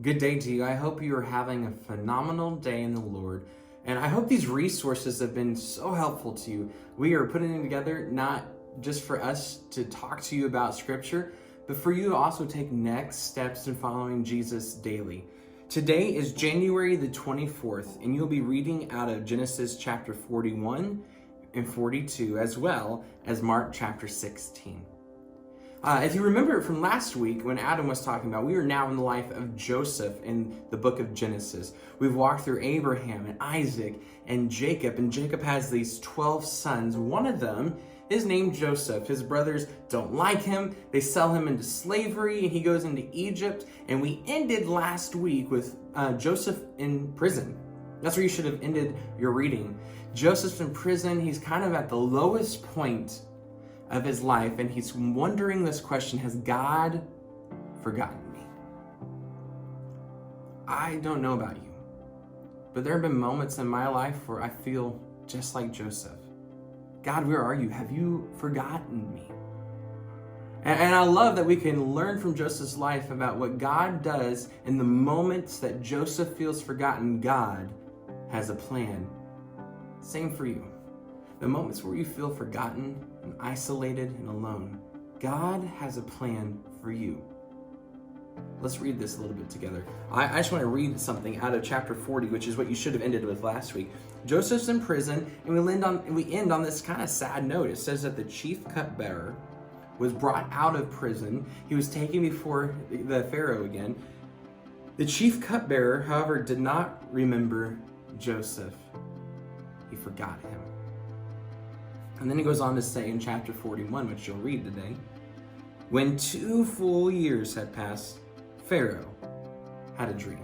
Good day to you. I hope you are having a phenomenal day in the Lord. And I hope these resources have been so helpful to you. We are putting them together not just for us to talk to you about Scripture, but for you to also take next steps in following Jesus daily. Today is January the 24th, and you'll be reading out of Genesis chapter 41 and 42, as well as Mark chapter 16. If you remember from last week when Adam was talking about, we are now in the life of Joseph in the book of Genesis. We've walked through Abraham and Isaac and Jacob has these 12 sons. One of them is named Joseph. His brothers don't like him. They sell him into slavery and he goes into Egypt. And we ended last week with Joseph in prison. That's where you should have ended your reading. Joseph's in prison. He's kind of at the lowest point of his life, and he's wondering this question: has God forgotten me? I don't know about you, but there have been moments in my life where I feel just like Joseph. God, where are you? Have you forgotten me? And I love that we can learn from Joseph's life about what God does in the moments that Joseph feels forgotten. God has a plan. Same for you. The moments where you feel forgotten and isolated and alone, God has a plan for you. Let's read this a little bit together. I just want to read something out of chapter 40, which is what you should have ended with last week. Joseph's in prison, and we end on this kind of sad note. It says that the chief cupbearer was brought out of prison. He was taken before the Pharaoh again. The chief cupbearer, however, did not remember Joseph. He forgot him. And then he goes on to say in chapter 41, which you'll read today, when 2 full years had passed, Pharaoh had a dream.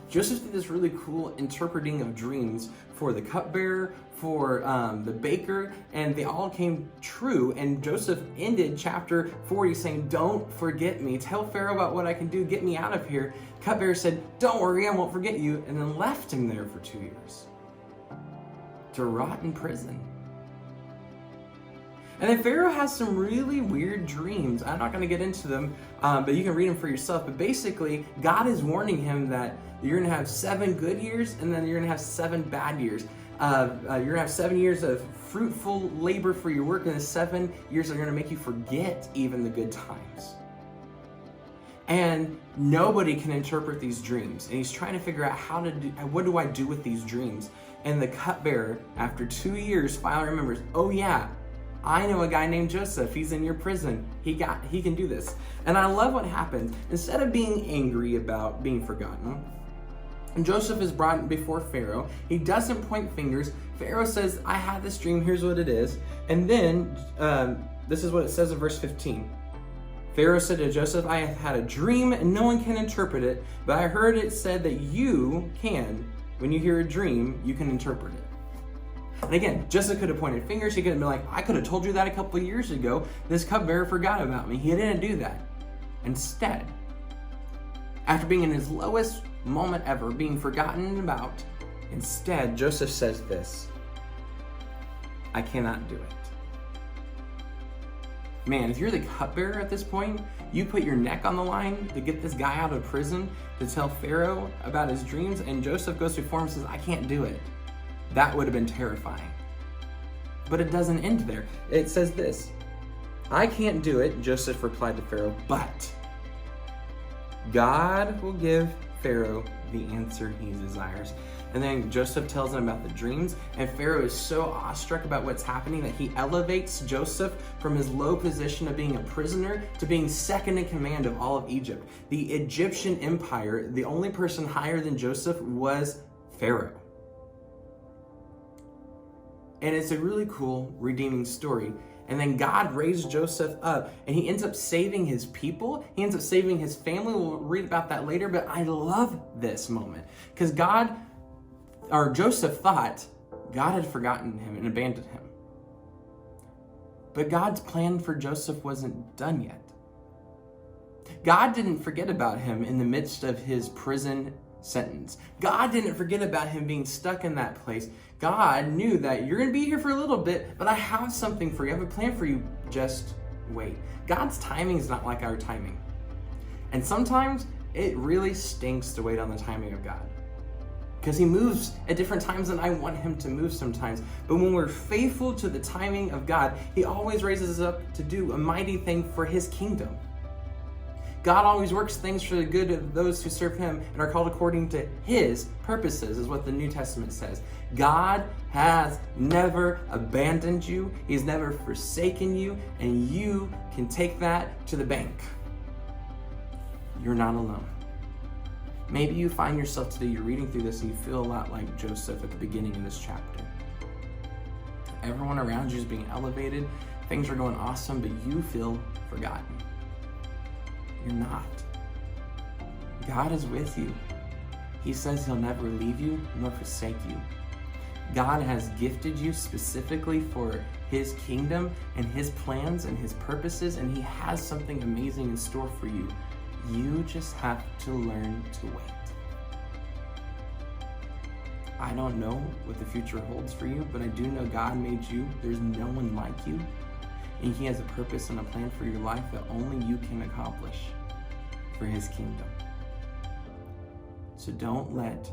Joseph did this really cool interpreting of dreams for the cupbearer, for the baker, and they all came true. And Joseph ended chapter 40 saying, don't forget me. Tell Pharaoh about what I can do. Get me out of here. Cupbearer said, don't worry, I won't forget you. And then left him there for 2 years to rot in prison. And then Pharaoh has some really weird dreams. I'm not going to get into them, but you can read them for yourself. But basically, God is warning him that you're going to have 7 good years, and then you're going to have 7 bad years. You're going to have 7 years of fruitful labor for your work, and the 7 years are going to make you forget even the good times. And nobody can interpret these dreams. And he's trying to figure out what do I do with these dreams? And the cupbearer, after 2 years, finally remembers, oh yeah, I know a guy named Joseph. He's in your prison. He can do this. And I love what happens. Instead of being angry about being forgotten, Joseph is brought before Pharaoh. He doesn't point fingers. Pharaoh says, I had this dream. Here's what it is. And then this is what it says in verse 15. Pharaoh said to Joseph, I have had a dream and no one can interpret it, but I heard it said that you can, when you hear a dream, you can interpret it. And again, Joseph could have pointed fingers. He could have been like, I could have told you that a couple of years ago. This cupbearer forgot about me. He didn't do that. Instead, after being in his lowest moment ever, being forgotten about, instead, Joseph says this: I cannot do it. Man, if you're the cupbearer at this point, you put your neck on the line to get this guy out of prison, to tell Pharaoh about his dreams, and Joseph goes before him and says, I can't do it. That would have been terrifying. But it doesn't end there. It says this: I can't do it, Joseph replied to Pharaoh, but God will give Pharaoh the answer he desires. And then Joseph tells him about the dreams, and Pharaoh is so awestruck about what's happening that he elevates Joseph from his low position of being a prisoner to being second in command of all of Egypt. The Egyptian empire, the only person higher than Joseph was Pharaoh. And it's a really cool, redeeming story. And then God raised Joseph up, and he ends up saving his people. He ends up saving his family. We'll read about that later, but I love this moment because Joseph thought God had forgotten him and abandoned him. But God's plan for Joseph wasn't done yet. God didn't forget about him in the midst of his prison sentence. God didn't forget about him being stuck in that place. God knew that you're going to be here for a little bit, but I have something for you. I have a plan for you. Just wait. God's timing is not like our timing. And sometimes it really stinks to wait on the timing of God. Because he moves at different times than I want him to move sometimes. But when we're faithful to the timing of God, he always raises us up to do a mighty thing for his kingdom. God always works things for the good of those who serve him and are called according to his purposes, is what the New Testament says. God has never abandoned you. He's never forsaken you, and you can take that to the bank. You're not alone. Maybe you find yourself today, you're reading through this and you feel a lot like Joseph at the beginning of this chapter. Everyone around you is being elevated. Things are going awesome, but you feel forgotten. You're not. God is with you. He says he'll never leave you nor forsake you. God has gifted you specifically for his kingdom and his plans and his purposes, and he has something amazing in store for you. You just have to learn to wait. I don't know what the future holds for you, but I do know God made you. There's no one like you. And he has a purpose and a plan for your life that only you can accomplish for his kingdom. So don't let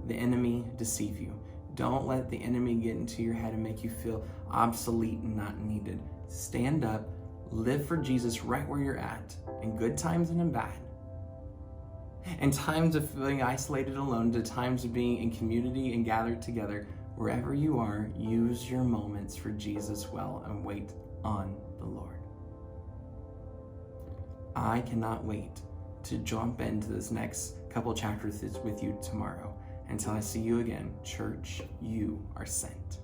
the enemy deceive you. Don't let the enemy get into your head and make you feel obsolete and not needed. Stand up, live for Jesus right where you're at, in good times and in bad. In times of feeling isolated alone, to times of being in community and gathered together, wherever you are, use your moments for Jesus well and wait on the Lord. I cannot wait to jump into this next couple chapters with you tomorrow. Until I see you again, church, you are sent.